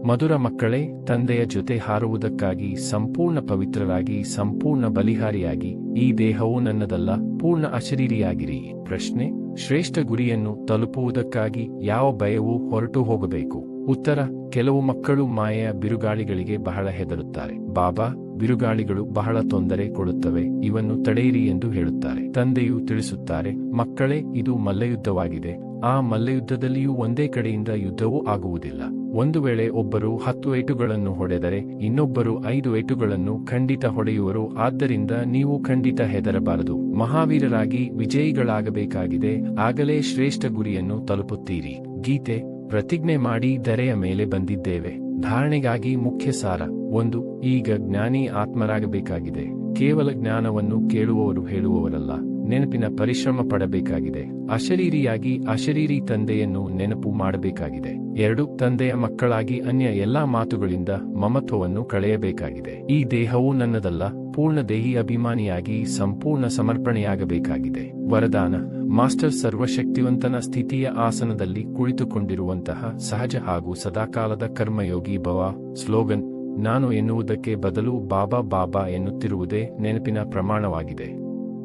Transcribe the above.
ಮಧುರ ಮಕ್ಕಳೇ, ತಂದೆಯ ಜೊತೆ ಹಾರುವುದಕ್ಕಾಗಿ ಸಂಪೂರ್ಣ ಪವಿತ್ರರಾಗಿ ಸಂಪೂರ್ಣ ಬಲಿಹಾರಿಯಾಗಿ ಈ ದೇಹವು ನನ್ನದಲ್ಲ, ಪೂರ್ಣ ಅಶರೀರಿಯಾಗಿರಿ. ಪ್ರಶ್ನೆ: ಶ್ರೇಷ್ಠ ಗುರಿಯನ್ನು ತಲುಪುವುದಕ್ಕಾಗಿ ಯಾವ ಭಯವೂ ಹೊರಟು ಹೋಗಬೇಕು? ಉತ್ತರ: ಕೆಲವು ಮಕ್ಕಳು ಮಾಯೆಯ ಬಿರುಗಾಳಿಗಳಿಗೆ ಬಹಳ ಹೆದರುತ್ತಾರೆ. ಬಾಬಾ, ಬಿರುಗಾಳಿಗಳು ಬಹಳ ತೊಂದರೆ ಕೊಡುತ್ತವೆ, ಇವನ್ನು ತಡೆಯಿರಿ ಎಂದು ಹೇಳುತ್ತಾರೆ. ತಂದೆಯು ತಿಳಿಸುತ್ತಾರೆ, ಮಕ್ಕಳೇ, ಇದು ಮಲ್ಲಯುದ್ಧವಾಗಿದೆ. ಆ ಮಲ್ಲಯುದ್ಧದಲ್ಲಿಯೂ ಒಂದೇ ಕಡೆಯಿಂದ ಯುದ್ಧವೂ ಆಗುವುದಿಲ್ಲ. ಒಂದು ವೇಳೆ ಒಬ್ಬರು 10 ಏಟುಗಳನ್ನು ಹೊಡೆದರೆ ಇನ್ನೊಬ್ಬರು 5 ಏಟುಗಳನ್ನು ಖಂಡಿತ ಹೊಡೆಯುವರು. ಆದ್ದರಿಂದ ನೀವು ಖಂಡಿತ ಹೆದರಬಾರದು. ಮಹಾವೀರರಾಗಿ ವಿಜಯಿಗಳಾಗಬೇಕಾಗಿದೆ. ಆಗಲೇ ಶ್ರೇಷ್ಠ ಗುರಿಯನ್ನು ತಲುಪುತ್ತೀರಿ. ಗೀತೆ: ಪ್ರತಿಜ್ಞೆ ಮಾಡಿ ಧರೆಯ ಮೇಲೆ ಬಂದಿದ್ದೇವೆ. ಧಾರಣೆಗಾಗಿ ಮುಖ್ಯ ಸಾರ: 1. ಈಗ ಜ್ಞಾನಿ ಆತ್ಮರಾಗಬೇಕಾಗಿದೆ. ಕೇವಲ ಜ್ಞಾನವನ್ನು ಕೇಳುವವರು ಹೇಳುವವರಲ್ಲ, ನೆನಪಿನ ಪರಿಶ್ರಮ ಪಡಬೇಕಾಗಿದೆ. ಅಶರೀರಿಯಾಗಿ ಅಶರೀರಿ ತಂದೆಯನ್ನು ನೆನಪು ಮಾಡಬೇಕಾಗಿದೆ. 2. ತಂದೆಯ ಮಕ್ಕಳಾಗಿ ಅನ್ಯ ಎಲ್ಲಾ ಮಾತುಗಳಿಂದ ಮಮತ್ವವನ್ನು ಕಳೆಯಬೇಕಾಗಿದೆ. ಈ ದೇಹವು ನನ್ನದಲ್ಲ, ಪೂರ್ಣ ದೇಹಿ ಅಭಿಮಾನಿಯಾಗಿ ಸಂಪೂರ್ಣ ಸಮರ್ಪಣೆಯಾಗಬೇಕಾಗಿದೆ. ವರದಾನ: ಮಾಸ್ಟರ್ ಸರ್ವಶಕ್ತಿವಂತನ ಸ್ಥಿತಿಯ ಆಸನದಲ್ಲಿ ಕುಳಿತುಕೊಂಡಿರುವಂತಹ ಸಹಜ ಹಾಗೂ ಸದಾಕಾಲದ ಕರ್ಮಯೋಗಿ ಭವ. ಸ್ಲೋಗನ್: ನಾನು ಎನ್ನುವುದಕ್ಕೆ ಬದಲು ಬಾಬಾ ಬಾಬಾ ಎನ್ನುತ್ತಿರುವುದೇ ನೆನಪಿನ ಪ್ರಮಾಣವಾಗಿದೆ.